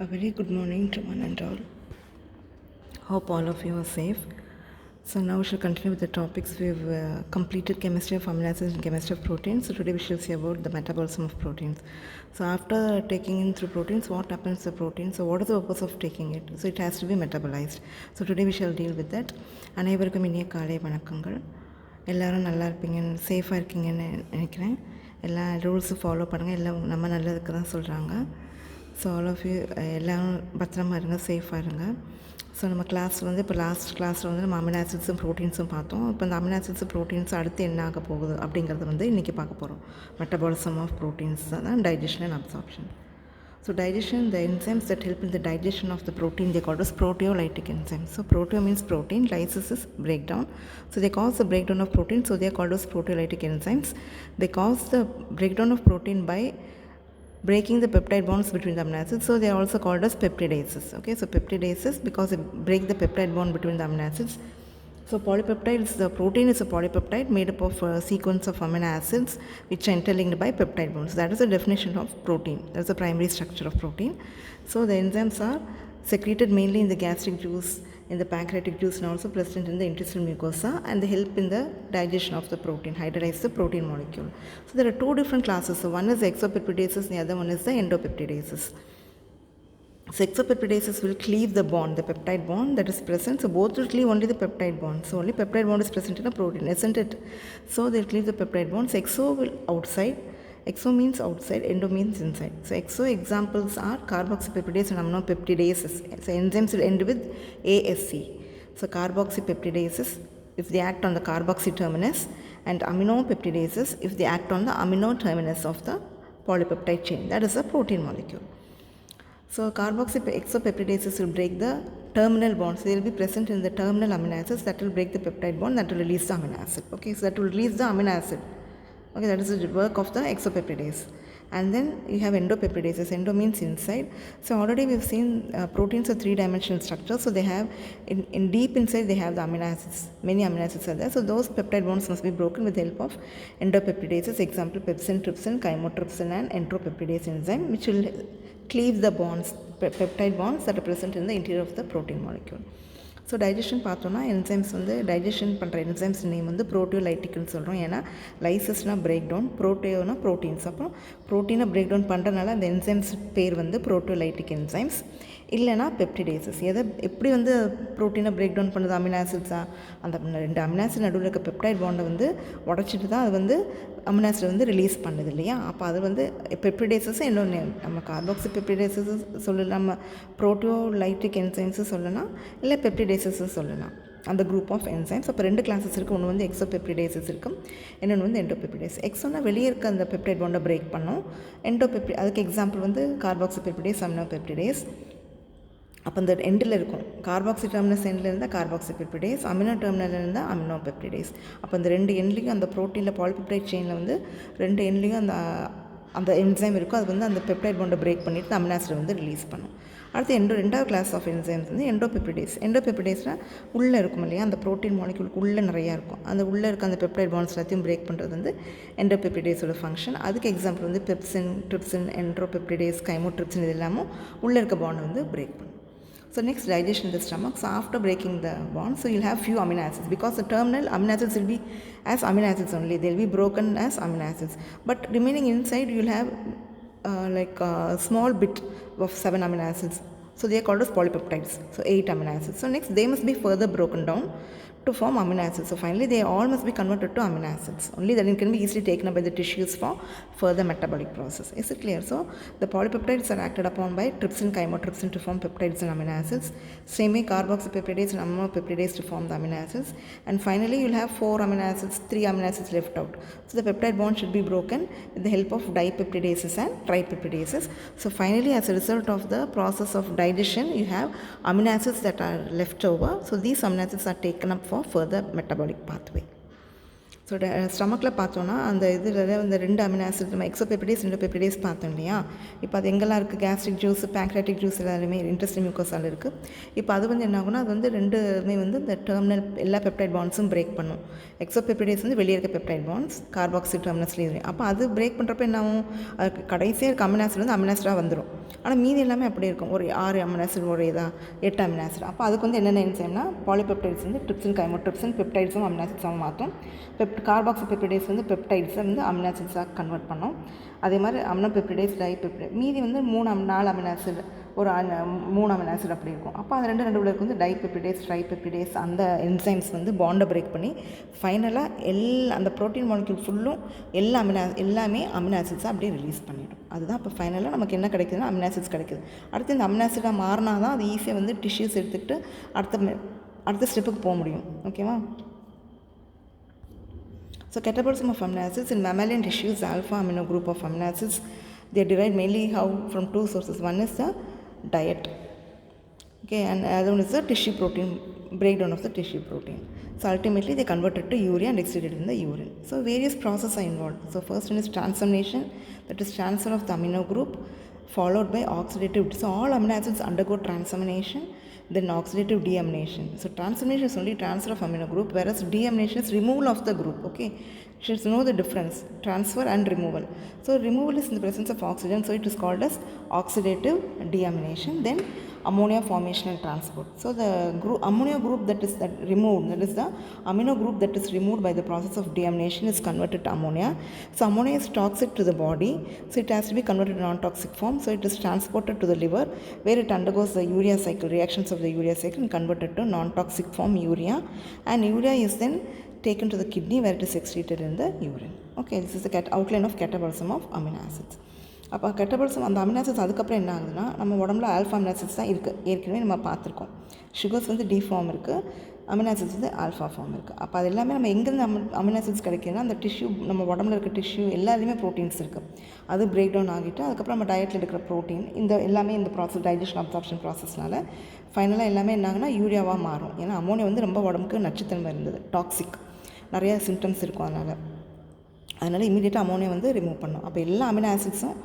A very good morning to one and all. Hope all of you are safe. So now we shall continue with the topics. We've completed chemistry of amino acids and chemistry of proteins. So today we shall see about the metabolism of proteins. So after taking in through proteins, what happens to protein? So what is the purpose of taking it? So it has to be metabolized. So today we shall deal with that. அனைவருக்கும் இனிய காலை வணக்கங்கள். எல்லோரும் நல்லா இருப்பீங்கன்னு சேஃபாக இருக்கீங்கன்னு நினைக்கிறேன். எல்லா ரூல்ஸும் ஃபாலோ பண்ணுங்கள். எல்லாம் நம்ம நல்லதுக்கு தான் சொல்கிறாங்க. ஸோ ஆல் ஆஃப் யூ எல்லோரும் பத்திரமா இருங்க, சேஃபாக இருங்க. ஸோ நம்ம கிளாஸில் வந்து இப்போ லாஸ்ட் கிளாஸில் வந்து நம்ம அமினோ ஆசிட்ஸும் ப்ரோட்டீன்ஸும் பார்த்தோம். இப்போ இந்த அமினோ ஆசிட்ஸும் ப்ரோட்டீன்ஸ் அடுத்து என்ன ஆக போகுது அப்படிங்கிறத வந்து இன்றைக்கி பார்க்க போகிறோம். மெட்டபாலிசம் ஆஃப் ப்ரோட்டீன்ஸ் தான் digestion and absorption. So digestion, the enzymes that help in the digestion of the protein, they called as proteolytic enzymes. So proteo means protein, lysis is breakdown. So they cause the breakdown of protein, so they are called as proteolytic enzymes. They cause the breakdown of protein by breaking the peptide bonds between the amino acids, so they are also called as peptidases. Okay, so peptidases because they break the peptide bond between the amino acids. So polypeptides, the protein is a polypeptide made up of a sequence of amino acids which are interlinked by peptide bonds. That is the definition of protein. That is the primary structure of protein. So the enzymes are secreted mainly in the gastric juice, in the pancreatic juice, and also present in the intestinal mucosa, and they help in the digestion of the protein, hydrolyze the protein molecule. So there are two different classes. So one is exopeptidases, the other one is the endopeptidases. So exopeptidases will cleave the bond, the peptide bond that is present. So both will cleave only the peptide bond. So only peptide bond is present in a protein, isn't it? So they'll cleave the peptide bonds. Exo will outside. Exo means outside, endo means inside. So exo examples are carboxypeptidase and aminopeptidases. So enzymes will end with ASC. So carboxypeptidases if they act on the carboxy terminus, and aminopeptidases if they act on the amino terminus of the polypeptide chain. That is a protein molecule. So exopeptidases will break the terminal bonds. They will be present in the terminal amino acids that will break the peptide bond, that will release the amino acid. Okay, so that will release the amino acid. Okay, that is the work of the exopeptidase. And then you have endopeptidases. Endo means inside. So already we've seen proteins are three-dimensional structures. So they have in deep inside they have the amino acids. Many amino acids are there. So those peptide bonds must be broken with the help of endopeptidases. Example: pepsin, trypsin, chymotrypsin, and entropeptidase enzyme, which will cleave the bonds, peptide bonds that are present in the interior of the protein molecule. So digestion பார்த்தோன்னா enzymes வந்து digestion பண்ணுற enzymes name வந்து ப்ரோட்டியோலைட்டிக்னு சொல்கிறோம். ஏன்னா லைசஸ்னால் break down, ப்ரோட்டியோனா proteins. அப்புறம் ப்ரோட்டீனை break down பண்ணுறதுனால அந்த enzymes பேர் வந்து ப்ரோட்டியோலைட்டிக் என்சைம்ஸ். இல்லைனா பெப்டிடேசஸ். எப்படி வந்து ப்ரோட்டீனை பிரேக் டவுன் பண்ணுறது? அமினோ ஆசிட்ஸாக அந்த ரெண்டு அமினோ ஆசிட் நடுவில் இருக்க பெப்டைட் பாண்டை வந்து உடச்சிட்டு தான் அது வந்து அமினோ ஆசிட் வந்து ரிலீஸ் பண்ணுது இல்லையா? அப்போ அது வந்து பெப்டிடேசஸ் இன்னொன்று நம்ம கார்பாக்சி பெப்டிடேசஸ் சொல்லலாம், நம்ம ப்ரோட்டியோலைட்டிக் என்சைம்ஸு சொல்லலாம், இல்லை பெப்டிடேசஸ் சொல்லலாம். அந்த குரூப் ஆஃப் என்சைம்ஸ். அப்போ ரெண்டு கிளாஸஸ் இருக்குது. ஒன்று வந்து எக்ஸோபெப்டிடேசஸ் இருக்கும், இன்னொன்று வந்து எண்டோபெப்டிடேஸ். எக்ஸோனா வெளியே இருக்க அந்த பெப்டைட் பாண்டை பிரேக் பண்ணோம். அதுக்கு எக்ஸாம்பிள் வந்து கார்பாக்சி பெப்டிடேஸ், அமினோபெப்டிடேஸ். அப்போ அந்த எண்டில் இருக்கும் கார்பாக்சி டெர்மினஸ் எண்டில் இருந்தால் கார்பாக்சி பெப்டிடேஸ், அமினோ டெர்மினல் இருந்தால் அமினோ பெப்டிடேஸ். அப்போ அந்த ரெண்டு எண்ட்லேயும் அந்த ப்ரோட்டீனில் பாலிபெப்டைட் செயினில் வந்து ரெண்டு எண்ட்லேயும் அந்த என்சைம் இருக்கும். அது வந்து அந்த பெப்டைட் பாண்டை பிரேக் பண்ணிவிட்டு அமினோ ஆசிட் வந்து ரிலீஸ் பண்ணும். அடுத்து ரெண்டாவது கிளாஸ் ஆஃப் என்சைம்ஸ் வந்து எண்டோபெப்டிடேஸ். எண்டோபெப்டிடேஸ்னால் உள்ளே இருக்கும் இல்லையா? அந்த ப்ரோட்டீன் மாலிக்யூலுக்கு உள்ளே நிறையா இருக்கும். அந்த உள்ளே இருக்க அந்த பெப்டைட் பாண்ட்ஸ் எல்லாத்தையும் பிரேக் பண்ணுறது வந்து எண்டோபெப்டிடேஸோட ஃபங்க்ஷன். அதுக்கு எக்ஸாம்பிள் வந்து பெப்சின், ட்ரிப்சின், என்ட்ரோபெப்டிடேஸ், கைமோட்ரிப்சின், இது எல்லாமும் உள்ளே இருக்க பாண்டை வந்து பிரேக் பண்ணும். So next, digestion in the stomach. So after breaking the bond, so you'll have few amino acids, because the terminal amino acids will be as amino acids only. They'll be broken as amino acids, but remaining inside you'll have like a small bit of 7 amino acids. So they are called as polypeptides. So 8 amino acids. So next they must be further broken down to form amino acids. So finally they all must be converted to amino acids. Only that it can be easily taken up by the tissues for further metabolic process. Is it clear? So the polypeptides are acted upon by trypsin, chymotrypsin to form peptides and amino acids. Same way carboxypeptidase and aminopeptidase to form the amino acids. And finally you'll have 4 amino acids, 3 amino acids left out. So the peptide bond should be broken with the help of dipeptidases and tripeptidases. So finally, as a result of the process of digestion, you have amino acids that are left over. So these amino acids are taken up for further metabolic pathway. So ஸ்டமக்கில் பார்த்தோன்னா அந்த இதில் இந்த ரெண்டு amino acid நம்ம எக்ஸோபெப்டிடேஸ், எண்டோபெப்டிடேஸ் பார்த்தோம் இல்லையா? இப்போ அது எங்கெல்லாம் இருக்குது? கேஸ்ட்ரிக் ஜூஸ், பேங்க்ராட்டிக் ஜூஸ் எல்லாருமே இன்டெஸ்டைன் மியூக்கோசால் இருக்குது. இப்போ அது வந்து என்ன ஆகுனா, அது வந்து ரெண்டுமே வந்து இந்த டெர்மினல் எல்லா பெப்டைட் பாண்ட்ஸும் பிரேக் பண்ணும். எக்ஸோபெப்டிடேஸ் வந்து வெளியே இருக்க பெப்டைட் பாண்ட்ஸ், கார்பாக்சி டெர்மினஸ்லேயும். அப்போ அது பிரேக் பண்ணுறப்ப என்ன ஆகும்? அதுக்கு கடைசியாக இருக்க அமினோ ஆசிட் வந்து அமினோ ஆசிடாக வந்துடும். ஆனால் மீதி எல்லாமே அப்படியே இருக்கும். ஒரு 6 அமினோ ஆசிட், ஒரு 8 அமினோ ஆசிட். அப்போ அதுக்கு வந்து என்னென்ன என்சைம்னா பாலிபெப்டைட்ஸ் வந்து ட்ரிப்சின் கைமோட்ரிப்சின் பெப்டைட்ஸும் அமினோ ஆசிட்ஸாக மாற்றும். கார்பாக்சிபெப்டைடேஸ் வந்து பெப்டைட்ஸை வந்து அமினோ ஆசிட்ஸாக கன்வெர்ட் பண்ணும். அதே மாதிரி அமினோபெப்டைடேஸ், டைபெப்டைட், மீதி வந்து 4 அமினோ ஆசிட், ஒரு 3 அமினோ ஆசிட் அப்படி இருக்கும். அப்போ அது ரெண்டு இருக்கு வந்து டைபெப்டைடேஸ், ட்ரைபெப்டைடேஸ், அந்த என்சைம்ஸ் வந்து பாண்டை பிரேக் பண்ணி ஃபைனலாக அந்த ப்ரோட்டீன் மாலிக்யூல் ஃபுல்லும் எல்லாமே அமினோ ஆசிட்ஸாக அப்படியே ரிலீஸ் பண்ணிடும். அதுதான் இப்போ ஃபைனலாக நமக்கு என்ன கிடைக்குதுன்னா அமினோ ஆசிட்ஸ் கிடைக்குது. அடுத்து இந்த அமினோ ஆசிடாக மாறினா தான் அது ஈஸியாக வந்து டிஷ்யூஸ் எடுத்துக்கிட்டு அடுத்த ஸ்டெப்புக்கு போக முடியும். ஓகேவா? So metabolism of amino acids in mammalian tissues, alpha amino group of amino acids, they are derived mainly from 2 sources. One is the diet, okay, and other one is the tissue protein, breakdown of the tissue protein. So ultimately they converted to urea and excreted in the urine. So various processes are involved. So first one is transamination, that is transfer of the amino group, followed by oxidative. So all amino acids undergo transamination, then oxidative deamination. So transamination is only transfer of amino group, whereas deamination is removal of the group. Okay, you should know the difference, transfer and removal. So removal is in the presence of oxygen, so it is called as oxidative deamination. Then ammonia formation and transport. So the ammonia group that is removed, that is the amino group that is removed by the process of deamination, is converted to ammonia. So ammonia is toxic to the body, so it has to be converted to non-toxic form. So it is transported to the liver, where it undergoes the urea cycle, reactions of the urea cycle, and converted to non-toxic form urea. And urea is then taken to the kidney, where it is excreted in the urine. Okay, this is the outline of catabolism of amino acids. அப்போ catabolism அந்த amino acids அதுக்கப்புறம் என்ன ஆகுதுன்னா, நம்ம உடம்புல alpha amino acids தான் இருக்குது. ஏற்கனவே நம்ம பார்த்துருக்கோம். சுகர்ஸ் வந்து டி ஃபார்ம் இருக்குது, அமினோ ஆசிட்ஸ் வந்து ஆல்ஃபா ஃபார்ம் இருக்குது. அப்போ அது எல்லாமே நம்ம எங்கேருந்து அமினோ ஆசிட்ஸ் கிடைக்குதுன்னா, அந்த டிஷ்யூ, நம்ம உடம்புல இருக்க டிஷ்யூ எல்லாத்துலேயுமே ப்ரோட்டீன்ஸ் இருக்குது. அது பிரேக் டவுன் ஆகிட்டு அதுக்கப்புறம் நம்ம டயட்டில் இருக்கிற ப்ரோட்டீன் எல்லாமே இந்த ப்ராசஸ், டைஜஷன் அப்சார்ப்ஷன் ப்ராசஸ்னால ஃபைனலாக எல்லாமே என்ன ஆகுனா யூரியாவாக மாறும். ஏன்னா அமோனியா வந்து ரொம்ப உடம்புக்கு நச்சுத்தன்மை இருந்தது, டாக்ஸிக், நிறையா சிம்டம்ஸ் இருக்கும். அதனால் இமீடியட்டாக அமோனியா வந்து ரிமூவ் பண்ணணும். அப்போ எல்லா அமினோ ஆசிட்ஸும்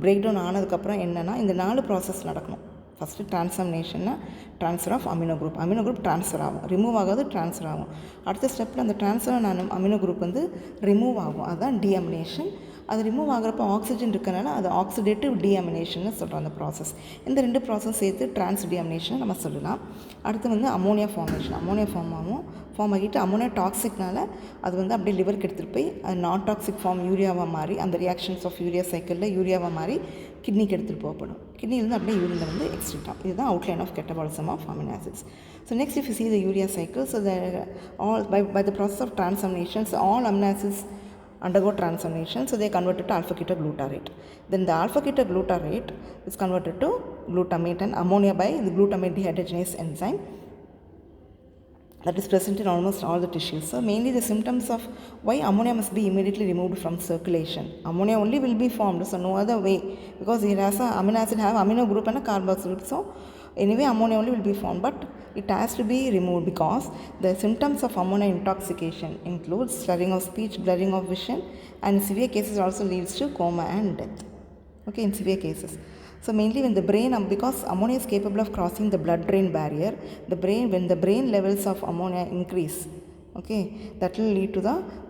பிரேக் டவுன் ஆனதுக்கப்புறம் என்னென்னா, இந்த 4 ப்ராசஸ் நடக்கணும். ஃபஸ்ட்டு டிரான்சாமினேஷன்னா transfer of amino group transfer ஆகும், ரிமூவ் ஆகாது, ட்ரான்ஸ்ஃபர் ஆகும். அடுத்த ஸ்டெப்பில் அந்த ட்ரான்ஸ்ஃபர் ஆன அமினோ குரூப் வந்து ரிமூவ் ஆகும், அதுதான் டிஅமினேஷன். அது ரிமூவ் ஆகிறப்போ ஆக்சிஜன் இருக்கனால அது ஆக்சிடேட்டிவ் டிஅமினேஷன் சொல்கிறோம் அந்த ப்ராசஸ். இந்த 2 ப்ராசஸ் சேர்த்து டிரான்ஸ் டிஅமினேஷன் நம்ம சொல்லலாம். அடுத்து வந்து அமோனியா ஃபார்மேஷன், அமோனியா ஃபார்ம் ஆகிட்டு அமோனியா டாக்ஸிக்னால அது வந்து அப்படியே லிவருக்கு எடுத்துகிட்டு போய் அது நான் டாக்ஸிக் ஃபார்ம் யூரியாவாக மாறி, அந்த ரியாக்ஷன்ஸ் ஆஃப் யூரியா சைக்கிளில் யூரியாவாக மாறி கிட்னிக்கு எடுத்துகிட்டு போகப்படும். கிட்னிலேருந்து அப்படியே யூரினில் வந்து எக்ஸ்ட்ரீட் ஆகும். இதுதான் outline of catabolism of amino acids. So next, if you see the urea cycle, so by the process of transamination, so all amino acids undergo transamination, so they are converted to alpha ketoglutarate. Then the alpha ketoglutarate is converted to glutamate and ammonia by the glutamate dehydrogenase enzyme that is present in almost all the tissues. So mainly the symptoms of why ammonia must be immediately removed from circulation. Ammonia only will be formed, so no other way, because it has a amino acid have amino group and a carboxyl group. So anyway ammonia only will be formed, but it has to be removed because the symptoms of ammonia intoxication includes slurring of speech, blurring of vision, and in severe cases also leads to coma and death. Okay, in severe cases. So mainly when the brain, because ammonia is capable of crossing the blood-brain barrier, when the brain levels of ammonia increase, okay, that will lead to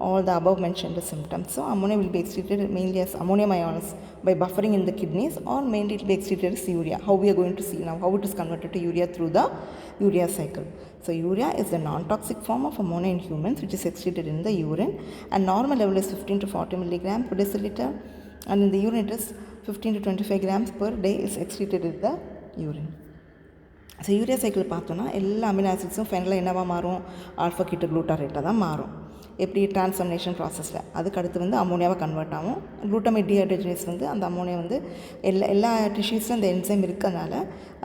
all the above mentioned symptoms. So ammonia will be excreted mainly as ammonium ions by buffering in the kidneys, or mainly it will be excreted as urea. How we are going to see now how it is converted to urea through the urea cycle. So urea is the non-toxic form of ammonia in humans, which is excreted in the urine, and normal level is 15 to 40 milligram per deciliter, and in the urine it is 15 to 25 grams per day is excreted in the urine. So urea cycle பார்த்தோன்னா எல்லா amino ஆசிட்ஸும் ஃபைனலாக என்னவாக மாறும், alpha கீட்டோகுளூட்டாரேட்டாக தான் மாறும். எப்படி transformation ப்ராசஸில் அதுக்கு அடுத்து வந்து அமோனியாவாக கன்வெர்ட் ஆகும். குளூட்டமேட் டீஹைட்ரஜனேஸ் வந்து அந்த அமோனியா வந்து எல்லா டிஷ்யூஸில் அந்த என்சைம் இருக்கிறதுனால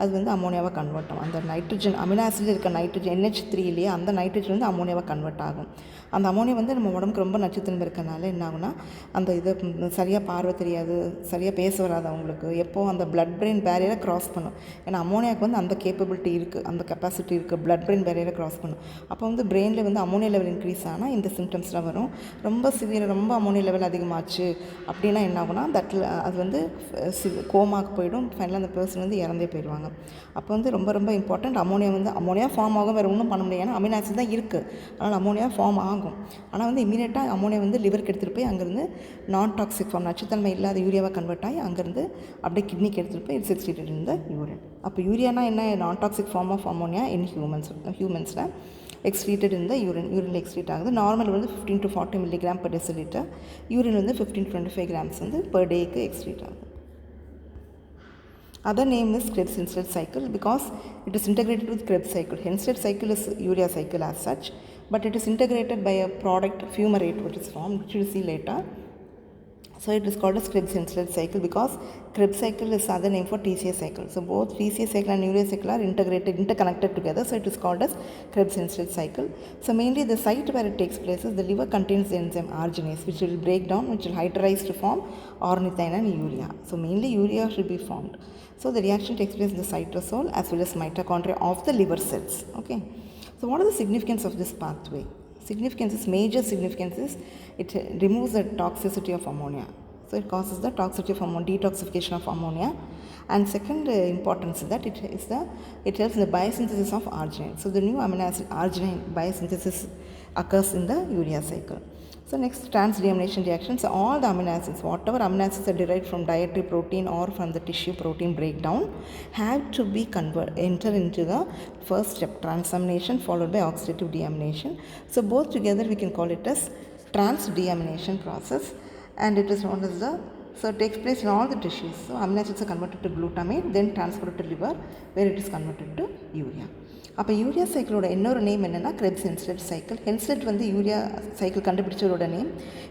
அது வந்து அமோனியாவாக கன்வெர்ட் ஆகும். அந்த நைட்ரஜன் அமினோ ஆசிடில் இருக்க நைட்ரஜன் NH3 இல்லையா, அந்த நைட்ரஜன் வந்து அமோனியாவாக கன்வெர்ட் ஆகும். அந்த அமோனியா வந்து நம்ம உடம்புக்கு ரொம்ப நச்சுத்தன்மை இருக்கிறனால என்ன ஆகுனா, அந்த இதை சரியாக பார்வை தெரியாது, சரியாக பேச வராது அவங்களுக்கு, எப்போது அந்த பிளட் பிரெயின் பேரியரை க்ராஸ் பண்ணும். ஏன்னா அமோனியாவுக்கு வந்து அந்த கேப்பபிலிட்டி இருக்குது, அந்த கெப்பாசிட்டி இருக்குது, பிளட் பிரெயின் பேரியரை க்ராஸ் பண்ணும். அப்போ வந்து பிரெயினில் வந்து அமோனியா லெவல் இன்க்ரீஸ் ஆனால் இந்த சிம்டம்ஸ்லாம் வரும். ரொம்ப சிவியர், ரொம்ப அமோனியா லெவல் அதிகமாச்சு அப்படின்னா என்ன ஆகும்னா அது வந்து கோமாக்கு போயிடும். ஃபைனலாக அந்த பர்சன் வந்து இறந்தே போயிடுவாங்க. அப்போ வந்து ரொம்ப ரொம்ப இம்பார்ட்டண்ட். அமோனியா ஃபார்ம் ஆகும், வேறு ஒன்றும் பண்ண முடியாது. ஏன்னா அமினோ ஆசிட் தான் இருக்குது, அதனால் அமோனியா ஃபார்ம் ஆகும். ஆனால் வந்து இமீடியட்டாக அமோனியா வந்து லிவருக்கு எடுத்துகிட்டு போய் அங்கேருந்து நான் டாக்ஸிக் ஃபார்ம், நச்சுத்தன்மை இல்லாத யூரியாவாக கன்வெர்ட் ஆகி அங்கேருந்து அப்படியே கிட்னிக்கு எடுத்துகிட்டு போய் it's excreted in the urine. அப்போ யூரியானா என்ன? நான் toxic form of ammonia in ஹியூமன்ஸில் excreted in the urine. Urine excrete ஆகுது. நார்மல் வந்து 15 to 40 milligram per deciliter. Urine வந்து 15 to 25 grams வந்து per dayக்கு excrete ஆகுது. Other name is Krebs-Henstedt cycle because it is integrated with Krebs cycle. Henstedt cycle is urea cycle as such, but it is integrated by a product fumarate which is formed, which we will see later. So it is called as Krebs-Henstedt cycle because Krebs cycle is other name for TCA cycle. So both TCA cycle and Urea cycle are interconnected together. So it is called as Krebs-Henstedt cycle. So mainly the site where it takes place is the liver contains the enzyme arginase, which will break down, which will hydrolyze to form ornithine and urea. So mainly urea should be formed. So the reaction takes place in the cytosol as well as mitochondria of the liver cells. Okay. So what is the significance of this pathway? Major significance is it removes the toxicity of ammonia. So it causes the toxicity of ammonia, detoxification of ammonia. And second importance is that it helps in the biosynthesis of arginine. So the new amino acid arginine biosynthesis occurs in the urea cycle. So next, Transamination reactions. So all the amino acids, whatever amino acids are derived from dietary protein or from the tissue protein breakdown, have to be enter into the first step, transamination, followed by oxidative deamination. So both together we can call it as trans-deamination process, and it is known as so it takes place in all the tissues. So amino acids are converted to glutamate, then transferred to liver where it is converted to urea. அப்போ urea சைக்கிளோட இன்னொரு name என்னென்னா Krebs-Henstedt cycle. ஹென்ஸ்டெட் வந்து urea cycle கண்டுபிடிச்சதோட name.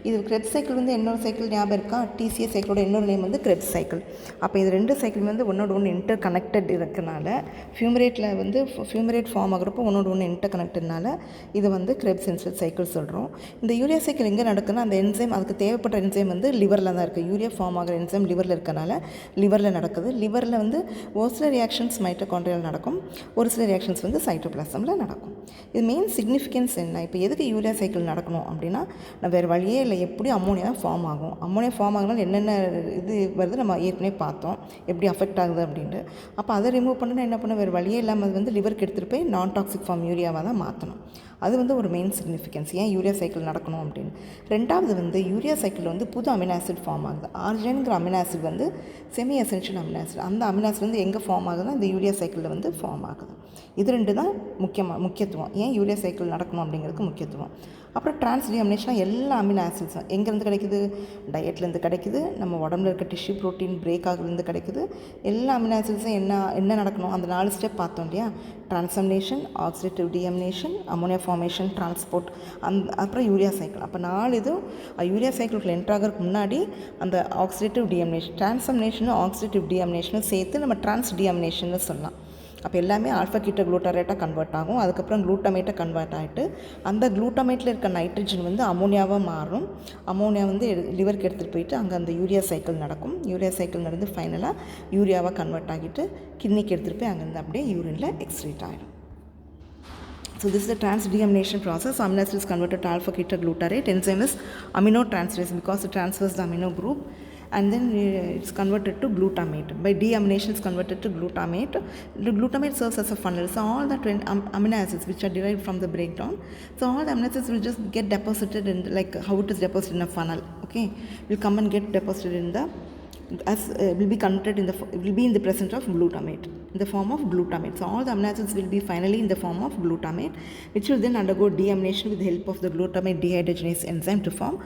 இது Krebs cycle வந்து இன்னொரு cycle ஞாபகம் இருக்கா? TCA சைக்கிளோட இன்னொரு நேம் வந்து Krebs சைக்கிள். அப்போ இது ரெண்டு சைக்கிள் வந்து ஒன்னோட ஒன்று இன்டர் கனெக்டட் இருக்கனால ஃபியூமரேட் ஃபார்ம் ஆகிறப்போ ஒன்னோட ஒன்று இன்டர் கனெக்டட்னால இது வந்து Krebs-Henstedt சைக்கிள் சொல்கிறோம். இந்த யூரியா சைக்கிள் எங்கே நடக்குன்னா அந்த என்சைம், அதுக்கு தேவைப்பட்ட என்சைம் வந்து லிவரில் தான் இருக்குது. யூரியா ஃபார்ம் ஆகிற என்சைம் லிவரில் இருக்கனால லிவரில் நடக்குது. லிவரில் வந்து ஒரு சில ரியாக்ஷன்ஸ் மைட்டோகாண்ட்ரியால் நடக்கும், ஒரு சில ரியாக்ஷன்ஸ் வந்து சைட்டோபிளாசமில் நடக்கும். இது மெயின் சிக்னிஃபிகன்ஸ் என்ன? இப்போ எதுக்கு யூரியா சைக்கிள் நடக்கணும் அப்படின்னா, நம்ம வேறு வழியே இல்லை, எப்படி அம்மோனியா ஃபார்ம் ஆகும், அம்மோனியா ஃபார்ம் ஆகினாலும் என்னென்ன இது வருது நம்ம ஏற்கனவே பார்த்தோம், எப்படி அஃபெக்ட் ஆகுது அப்படின்ட்டு. அப்போ அதை ரிமூவ் பண்ணணும்னா என்ன பண்ண, வேறு வழியே இல்லாமல் அது வந்து லிவருக்கு எடுத்துகிட்டு போய் நான் டாக்ஸிக் ஃபார்ம் யூரியாவாக தான் மாற்றணும். அது வந்து ஒரு மெயின் சிக்னிஃபிகன்ஸ், ஏன் யூரியா சைக்கிள் நடக்கணும் அப்படின்னு. ரெண்டாவது வந்து யூரியா சைக்கிள் வந்து புது அமினோ ஆசிட் ஃபார்ம் ஆகுது. ஆர்ஜினின்ங்கிற அமினோ ஆசிட் வந்து செமி எசென்ஷியல் அமினோ ஆசிட். அந்த அமினோ ஆசிட் வந்து எங்கே ஃபார்ம் ஆகுதுன்னா இந்த யூரியா சைக்கிளில் வந்து ஃபார்ம் ஆகுது. இது ரெண்டு தான் முக்கியத்துவம், ஏன் யூரியா சைக்கிள் நடக்கணும் அப்படிங்கிறதுக்கு முக்கியத்துவம். அப்புறம் டிரான்ஸ்டியாமினேஷன் எல்லா அமினோ ஆசிட்ஸும் எங்கேருந்து கிடைக்குது? டயட்லேருந்து கிடைக்குது, நம்ம உடம்புல இருக்க டிஷ்யூ ப்ரோட்டீன் பிரேக் ஆகுதுலேருந்து கிடைக்குது. எல்லா அமினோ ஆசிட்ஸும் என்ன நடக்கணும், அந்த 4 ஸ்டெப் பார்த்தோம் இல்லையா? டிரான்சாமினேஷன், ஆக்சிடேட்டிவ் டியாமினேஷன், அமோனியா ஃபார்மேஷன், டிரான்ஸ்போர்ட், அப்புறம் யூரியா சைக்கிள். அப்போ 4 இதுவும் யூரியா சைக்கிளுக்குள்ள என்ட்ரு ஆகிறதுக்கு முன்னாடி அந்த ஆக்சிடேட்டிவ் டியாமினேஷன், டிரான்சாமினேஷனும் ஆக்சிடேட்டிவ் டியாமினேஷனும் சேர்த்து நம்ம டிரான்ஸ்டியாமினேஷன் சொல்லலாம். அப்போ எல்லாமே ஆல்ஃபா கீட்டோ குளூட்டாரேட்டாக கன்வெர்ட் ஆகும். அதுக்கப்புறம் குளூட்டமேட்டாக கன்வெர்ட் ஆகிட்டு அந்த குளூட்டமேட்டில் இருக்க நைட்ரஜன் வந்து அமோனியாவாக மாறும். அமோனியா வந்து லிவருக்கு எடுத்துகிட்டு போயிட்டு அங்கே அந்த யூரியா சைக்கிள் நடக்கும். யூரியா சைக்கிள் நடந்து ஃபைனலாக யூரியாவாக கன்வெர்ட் ஆகிட்டு கிட்னிக்கு எடுத்துகிட்டு போய் அங்கேருந்து அப்படியே யூரினில் எக்ஸ்க்ரீட் ஆகிடும். So this is the trans-deamination process. Amino acid is converted to alpha ketoglutarate. Enzyme is aminotransferase because it transfers the amino group, and then it's converted to glutamate. By deamination it's converted to glutamate. The glutamate serves as a funnel. So all the amino acids which are derived from the breakdown, so all the amino acids will just get deposited in like how it is deposited in a funnel. Okay, will come and get deposited in the will be converted will be in the presence of glutamate, in the form of glutamate. So all the amino acids will be finally in the form of glutamate, which will then undergo deamination with the help of the glutamate dehydrogenase enzyme to form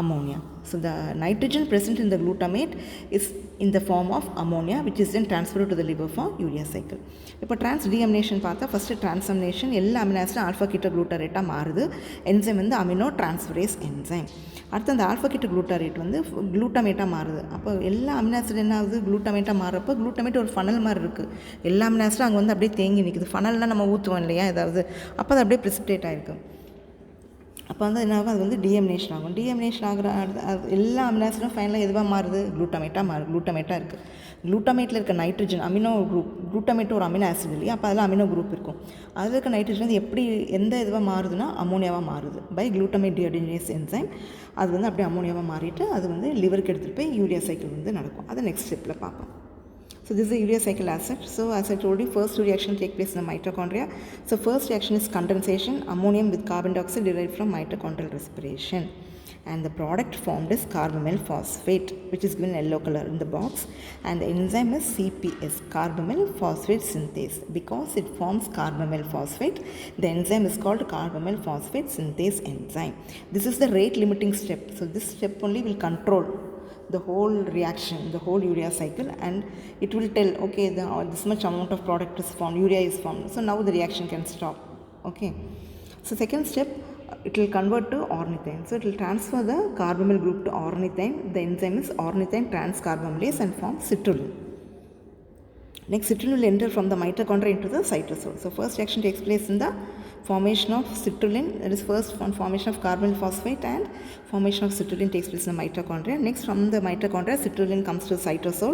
ammonia. So the nitrogen present in the glutamate is in the form of ammonia, which is then transferred to the liver for urea cycle. இப்போ டிரான்ஸ்டியாமினேஷன் பார்த்தா first டிரான்சாமினேஷன் எல்லா amino ஆசிடும் alpha keto குளூட்டாரேட்டாக மாறுது. Enzyme வந்து amino transferase enzyme. அடுத்து அந்த alpha keto குளூட்டாரேட் வந்து குளூட்டமேட்டாக மாறுது. அப்போ எல்லா அமினோ ஆசிட் என்ன ஆகுது? குளூட்டமேட்டாக மாறுறப்போ குளூட்டமேட் ஒரு ஃபனல் மாதிரி இருக்குது. எல்லா அமினோ ஆசிடும் அங்கே வந்து அப்படியே தேங்கி நிற்குது. ஃபனல்லாம் நம்ம ஊற்றுவோம் இல்லையா ஏதாவது, அப்போ அது அப்படியே ப்ரிசிபிடேட் ஆகிருக்கு. அப்போ வந்து என்ன ஆகும், அது வந்து டீஎமினேஷன் ஆகும். டீஎமினேஷன் ஆகிற எல்லா அமினோ ஆசிடும் ஃபைனலாக எதுவாக மாறுது, குளூட்டமேட்டாக இருக்குது. குளூட்டமேட்டில் இருக்க நைட்ரஜன் அமினோ குரூப், குளூட்டமேட் ஒரு அமினோ ஆசிட் இல்லையா, அப்போ அதில் அமினோ குரூப் இருக்கும். அதில் இருக்க நைட்ரஜன் வந்து எப்படி எந்த இதுவாக மாறுதுன்னா அமோனியாவாக மாறுது பை குளூட்டமேட் டிஹைட்ரஜனேஸ் என்சைம். அது வந்து அப்படியே அமோனியாவாக மாறிட்டு அது வந்து லிவருக்கு எடுத்துகிட்டு போய் யூரியா சைக்கிள் வந்து நடக்கும். அதை நெக்ஸ்ட் ஸ்டெப்பில் பார்ப்போம். So this is the urea cycle as such. So as I told you, first two reaction take place in the mitochondria. So first reaction is condensation, ammonium with carbon dioxide derived from mitochondrial respiration. And the product formed is carbamyl phosphate, which is given yellow color in the box. And the enzyme is CPS, carbamyl phosphate synthase. Because it forms carbamyl phosphate, the enzyme is called carbamyl phosphate synthase enzyme. This is the rate limiting step. So this step only will control the whole reaction, the whole urea cycle, and it will tell, okay, this much amount of product is formed, urea is formed, so now the reaction can stop. Okay, so second step, it will convert to ornithine. So it will transfer the carbamyl group to ornithine. The enzyme is ornithine transcarbamylase and form citrulline. Next, citrulline will enter from the mitochondria into the cytosol. So first reaction takes place in the formation of citrulline, that is first formation of carbamyl phosphate, and formation of citrulline takes place in the mitochondria. Next, from the mitochondria, citrulline comes to cytosol,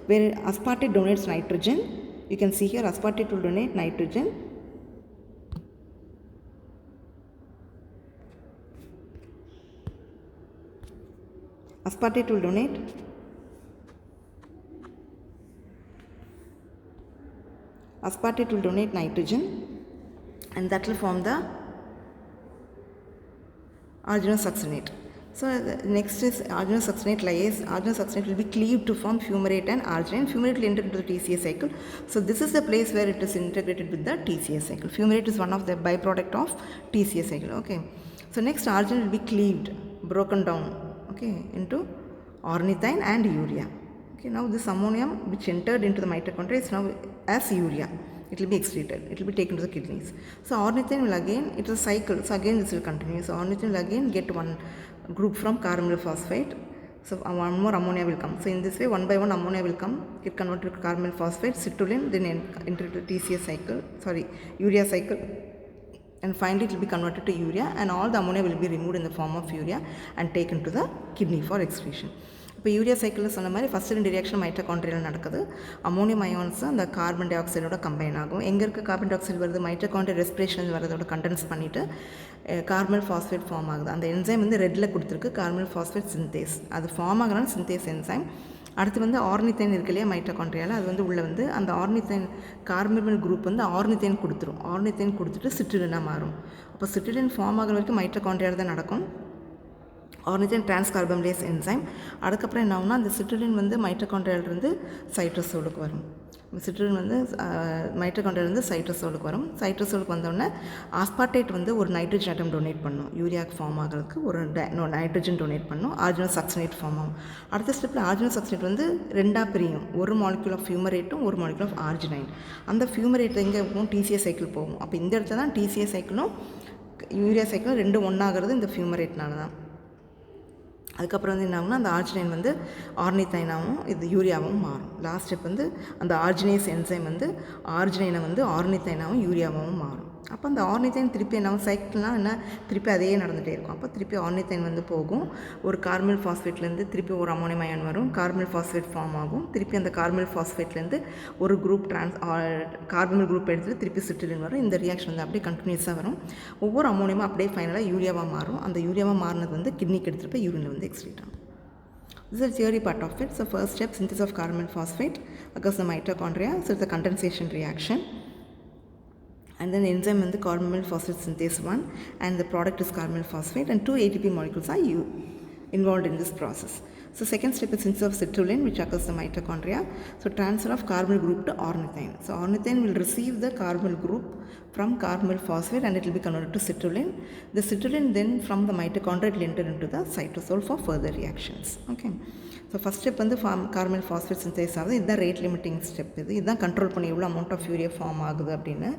where aspartate donates nitrogen. You can see here aspartate will donate nitrogen. Aspartate will donate nitrogen, and that will form the arginosuccinate. So next is arginosuccinate lyase. Arginosuccinate will be cleaved to form fumarate and arginine. Fumarate will enter into the TCA cycle. So this is the place where it is integrated with the TCA cycle. Fumarate is one of the byproduct of TCA cycle. Okay. So next, arginine will be cleaved, broken down, okay, into ornithine and urea. Okay, now this ammonium which entered into the mitochondria is now as urea. It will be excreted, it will be taken to the kidneys. So ornithine will again, it is a cycle, so again this will continue. So ornithine will again get one group from carbamyl phosphate. So one more ammonia will come. So in this way, one by one ammonia will come, get converted to carbamyl phosphate, citrulline, then enter into TCA cycle, urea cycle, and finally it will be converted to urea, and all the ammonia will be removed in the form of urea and taken to the kidney for excretion. இப்போ urea சைக்கிளில் சொன்ன மாதிரி first 2 reaction மைட்டோகாண்ட்ரியாவில் நடக்குது. Ammonium அயான்ஸும் அந்த carbon tie ஆக்சைடோட combine ஆகும். எங்கே இருக்க carbon di oxide வருது, மைட்டோகாண்ட்ரியா ரெஸ்பிரேஷன் வரதோட கண்டென்ஸ் பண்ணிவிட்டு கார்பன் ஃபாஸ்பேட் ஃபார்ம் ஆகுது. அந்த என்சைம் வந்து ரெட்டில் கொடுத்துருக்கு, கார்பன் ஃபாஸ்பேட் சிந்தேஸ். அது ஃபார்ம் ஆகுறதுனால சிந்தேஸ் என்சைம். அடுத்து வந்து ஆர்னித்தைன் இருக்கு இல்லையா மைட்டோகாண்ட்ரியாவில், அது வந்து உள்ளே வந்து அந்த ஆர்னித்தைன் கார்பன் குரூப் வந்து ஆர்னித்தைன் கொடுத்துரும். ஆர்னித்தைன் கொடுத்துட்டு சிட்ருலினாக மாறும். அப்போ சிட்ருலின் ஃபார்ம் ஆகிற வரைக்கும் மைட்டோகாண்ட்ரியாவில் தான் நடக்கும். ஆர்னித்தைன் டிரான்ஸ்கார்பமலேஸ் என்சைம். அதுக்கப்புறம் என்ன ஆகும்னா, அந்த சிட்ருலின் வந்து மைட்டோகாண்ட்ரியாவிலிருந்து சைட்டோசோலுக்கு வரும். சிட்ருலின் வந்து மைட்டோகாண்ட்ரியாவிலிருந்து சைட்டோசோலுக்கு வரும். சைட்டோசோலுக்கு வந்தோடனே ஆஸ்பார்டேட் வந்து ஒரு நைட்ரஜன் ஆட்டம் டொனேட் பண்ணும். யூரியாவுக்கு ஃபார்ம் ஆகிறதுக்கு ஒரு நைட்ரஜன் டொனேட் பண்ணும். ஆர்ஜினோசக்சினேட் ஃபார்ம் ஆகும். அடுத்த ஸ்டெப்பில் ஆர்ஜினோசக்சினேட் வந்து ரெண்டாக பிரியும். ஒரு மாலிக்யூல் ஆஃப் ஃபியூமரேட்டும் ஒரு மாலிக்யூல் ஆஃப் ஆர்ஜினைன். அந்த ஃபியூமரேட் எங்கே போகும், டிசிஏ சைக்கிள் போகும். அப்போ இந்த இடத்துல தான் டிசிஏ சைக்கிளும் யூரியா சைக்கிளும் ரெண்டும் ஒன்றாகிறது இந்த ஃபியூமரேட்னால தான். அதுக்கப்புறம் வந்து என்ன ஆகும்னா, அந்த ஆர்ஜினைன் வந்து ஆர்னித்தைனாகவும் இது யூரியாவும் மாறும். லாஸ்ட் ஸ்டெப் வந்து அந்த ஆர்ஜினேஸ் என்சைம் வந்து ஆர்ஜினைனை வந்து ஆர்னித்தைனாகவும் யூரியாவும் மாறும். அப்போ அந்த ஆர்னித்தைன் திருப்பி என்ன சைக்கிள்னால் என்ன, திருப்பி அதே நடந்துகிட்டே இருக்கும். அப்போ திருப்பி ஆர்னித்தைன் வந்து போகும். ஒரு கார்பன் ஃபாஸ்பேட்லேருந்து திருப்பி ஒரு அமோனியம் அயான் வரும், கார்பன் ஃபாஸ்பேட் ஃபார்ம் ஆகும். திருப்பி அந்த கார்பன் ஃபாஸ்பேட்லேருந்து ஒரு குரூப் கார்பன் குரூப் எடுத்துகிட்டு திருப்பி சிட்ருலின் வரும். இந்த ரியாக்ஷன் வந்து அப்படியே கண்டினியூஸாக வரும். ஒவ்வொரு அமோனியமும் அப்படியே ஃபைனலாக யூரியாவாக மாறும். அந்த யூரியாவாக மாறினது வந்து கிட்னிக்கு எடுத்துகிட்டு போய் யூரினில் வந்து எக்ஸ்க்ரீட் ஆகும். This is the theory part of it. So first step, synthesis of carbon phosphate occurs in the mitochondria. So it's a condensation reaction. And then the enzyme and the carbamyl phosphate synthase 1, and the product is carbamyl phosphate, and 2 ATP molecules are involved in this process. So second step is synthesis of citrulline, which occurs in the mitochondria. So transfer of carbonyl group to ornithine. So ornithine will receive the carbonyl group from carbamyl phosphate and it will be converted to citrulline. The citrulline then from the mitochondria will enter into the cytosol for further reactions. Okay. So first step வந்து carbon phosphate synthase ஆகுது. இதுதான் rate limiting step. இதுதான் control பண்ணி எவ்வளோ amount of urea form ஆகுது அப்படின்னு.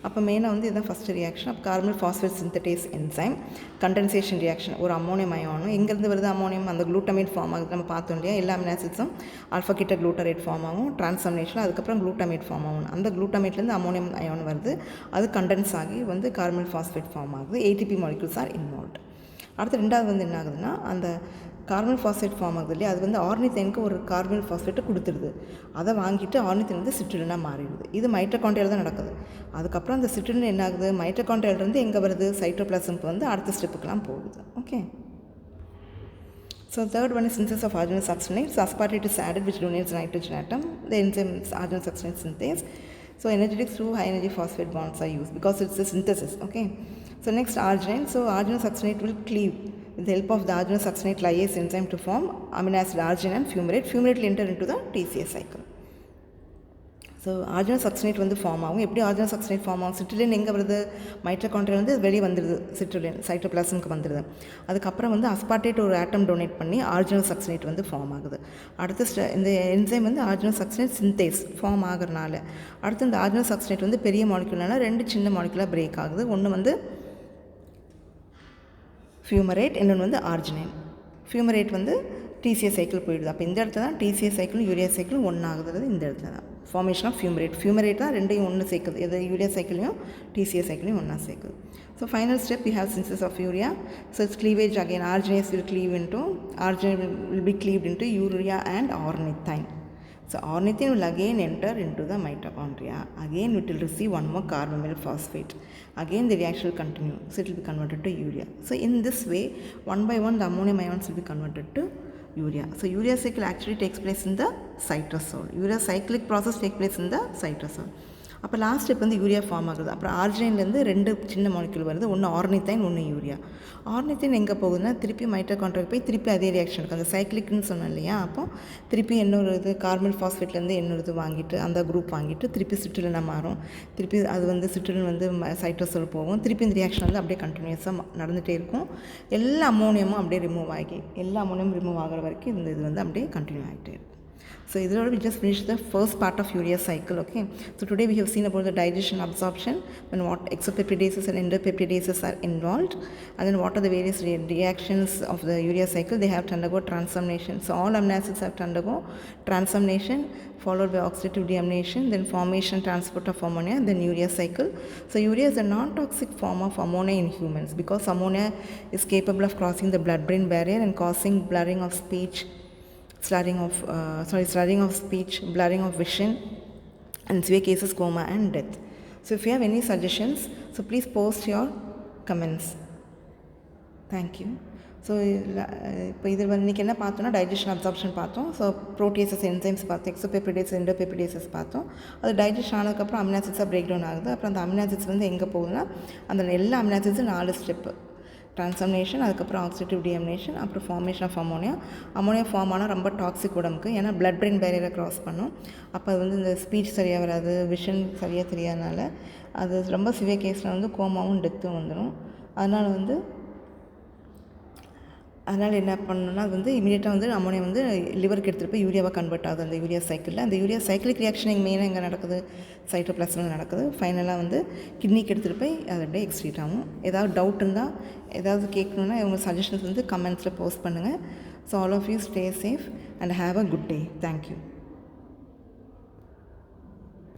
அப்போ மெயினாக வந்து இதுதான் ஃபஸ்ட்டு ரியாக்ஷன். அப்போ carbon phosphate synthase enzyme condensation reaction. ஒரு அமோனியம் அயானும் எங்கேருந்து வருது அமோனியம், அந்த குளூட்டமேட் ஃபார்ம் ஆகுது. நம்ம பார்த்தோம் இல்லையா, எல்லா அமினோ ஆசிட்ஸும் ஆல்ஃபா கிட்ட குளூட்டரேட் ஃபார்ம் ஆகும், டிரான்ஸ்ஃபார்மேஷன் அதுக்கப்புறம் குளூட்டமேட் ஃபார்ம் ஆகும். அந்த குளூட்டமேட்லேருந்து அமோனியம் அயான் வருது, அது கண்டென்ஸ் ஆகி வந்து கார்பன் ஃபாஸ்பேட் ஃபார்ம் ஆகுது. ATP molecules are involved. அடுத்து ரெண்டாவது வந்து என்ன ஆகுதுன்னா, அந்த கார்பன் ஃபாஸ்பேட் ஃபார்ம் ஆகுது இல்லையா, அது வந்து ஆர்னித்தைனுக்கு ஒரு கார்பன் ஃபாஸ்பேட்டை கொடுத்துருது. அதை வாங்கிட்டு ஆர்னித்தைன் வந்து சிட்ருலினாக மாறிடுது. இது மைட்டோகாண்ட்ரியாவில் தான் நடக்குது. அதுக்கப்புறம் அந்த சிட்ருலின் என்ன ஆகுது, மைட்டோகாண்ட்ரியாவிலேருந்து எங்கே வருது, சைட்டோபிளாசம்க்கு வந்து அடுத்த ஸ்டெப்புக்கெலாம் போகுது. Okay. So third one is synthesis of arginine succinate. So aspartate is added which donates nitrogen atom. The enzyme is arginine succinate synthase. So energetics through high energy phosphate bonds are used because it's a synthesis. Okay. So next arginine. So arginine succinate will cleave with the help of the arginine succinate lyase enzyme to form amino acid arginine and fumarate. Fumarate will enter into the TCA cycle. So argininosuccinate வந்து form ஆகும். எப்படி argininosuccinate form ஆகும், citrulline எங்கே வருது, mitochondria வந்து வெளியே வந்துடுது, citrulline சைட்டோபிளாசம்க்கு வந்துடுது. அதுக்கப்புறம் வந்து அஸ்பார்டேட் ஒரு ஆட்டம் டொனேட் பண்ணி ஆர்ஜினல் சக்சினேட் வந்து ஃபார்ம் ஆகுது. அடுத்து இந்த என்சைம் வந்து ஆர்ஜினல் சக்சினேட் சிந்தேஸ் ஃபார்ம் ஆகிறனால அடுத்து இந்த ஆர்ஜினல் சக்சினேட் வந்து பெரிய மாலிகுல்னால ரெண்டு சின்ன மாலிகுலாக பிரேக் ஆகுது. ஒன்று வந்து ஃபியூமரேட், இன்னொன்று வந்து ஆர்ஜினைன். ஃபியூமரேட் வந்து டிசிஏ சைக்கிள் போயிடுது. அப்போ இந்த இடத்துல தான் டிசிஏ சைக்கிளும் யூரியா சைக்கிளும் ஒன்றாகுது. இந்த இடத்துல தான் ஃபார்மேஷன் ஆஃப் ஃபியூமரேட். ஃபியூமரேட் தான் ரெண்டையும் ஒன்று சேர்க்குது, எது யூரியா சைக்கிளையும் டிசிஏ சைக்கிளையும் ஒன்றா சேர்க்குது. So final step we have synthesis of urea. So it's cleavage again. Arginase will cleave into, arginine will be cleaved into urea and ornithine. So ornithine will again enter into the mitochondria. Again it will receive one more carbonyl phosphate. Again the reaction will continue. So it will be converted to urea. So in this way, one by one the ammonium ions will be converted to urea. So urea cycle actually takes place in the cytosol. Urea cyclic process takes place in the cytosol. அப்போ last step வந்து urea form ஆகுது. அப்புறம் ஆர்ஜினைன்லேருந்து ரெண்டு சின்ன molecule வருது, ஒன்று ஆர்னித்தைன், ஒன்று urea. ஆர்னித்தைன் எங்கே போகுதுன்னா திருப்பி மைட்டோகாண்ட்ரியாக்கு போய் திருப்பி அதே ரியாக்ஷன் இருக்குது. அந்த சைக்ளிக்னு சொன்னோம் இல்லையா, அப்போ திருப்பி இன்னொரு இது கார்பன் ஃபாஸ்பேட்லேருந்து இன்னொரு இது வாங்கிட்டு அந்த குரூப் வாங்கிட்டு திருப்பி சிட்ருலினாக மாறும். திருப்பி அது வந்து சிட்ருலின் வந்து சைட்டோசோல் போகும். திருப்பி இந்த ரியாக்ஷன் வந்து அப்படியே கண்டினியூஸாக நடந்துகிட்டே இருக்கும். எல்லா அமோனியமும் அப்படியே ரிமூவ் ஆகி எல்லா அமோனியமும் ரிமூவ் ஆகிற வரைக்கும் இந்த இது வந்து அப்படியே கண்டினியூ ஆகிட்டே இருக்கும். So we just finished the first part of urea cycle. Okay, so today we have seen about the digestion, absorption, and what exopeptidases and endopeptidases are involved, and then what are the various reactions of the urea cycle. They have to undergo transamination. So all amino acids have to undergo transamination followed by oxidative deamination, then formation, transport of ammonia, then urea cycle. So urea is a non-toxic form of ammonia in humans because ammonia is capable of crossing the blood-brain barrier and causing blurring of speech, slurring of speech, blurring of vision, and in severe cases coma and death. So if you have any suggestions, so please post your comments. Thank you. So இப்போ இது வந்து இன்றைக்கி என்ன பார்த்தோன்னா digestion, absorption பார்த்தோம். So ப்ரோட்டீசஸ், enzymes பார்த்தோம், எக்ஸோபெப்டிடேஸ், எண்டோபெப்டிடேசஸ் பார்த்தோம். அது டைஜஷன் ஆனதுக்கப்புறம் அமினோ ஆசிட்ஸாக பிரேக் டவுன் ஆகுது. அப்புறம் அந்த அமினோ ஆசிட்ஸ் வந்து எங்கே போகுதுன்னா அந்த எல்லா அமினோ ஆசிட்ஸும் 4 ஸ்டெப்பு: ட்ரான்ஸ்ஃபார்மேஷன், அதுக்கப்புறம் ஆக்சிடேட்டிவ் டியாமினேஷன், அப்புறம் formation of ammonia. Ammonia form ஆனால் ரொம்ப டாக்ஸிக் உடம்புக்கு, ஏன்னா பிளட் பிரெயின் பேரியரை க்ராஸ் பண்ணும். அப்போ அது வந்து இந்த ஸ்பீச் சரியாக வராது, விஷன் சரியாக தெரியாதனால அது ரொம்ப சிவியர் கேஸில் வந்து கோமாவும் டெத்தும் வந்துடும். அதனால் என்ன பண்ணணும்னா அது வந்து இமீடியட்டாக வந்து அமோனியா வந்து லிவருக்கு எடுத்துகிட்டு போய் யூரியாவாக கன்வெர்ட் ஆகுது அந்த யூரியா சைக்கிளில். அந்த யூரியா சைக்கிளிக் ரியாக்ஷன் எங்கள் மெயினாக எங்கே நடக்குது, சைட்டோபிளாசமில் நடக்குது. ஃபைனலாக வந்து கிட்னிக்கு எடுத்துகிட்டு போய் அது அப்படியே எக்ஸ்க்ரீட் ஆகும். ஏதாவது டவுட் இருந்தால், ஏதாவது கேட்கணுன்னா உங்கள் சஜஷன்ஸ் வந்து கமெண்ட்ஸில் போஸ்ட் பண்ணுங்கள். So all of you stay safe and have a good day. Thank you.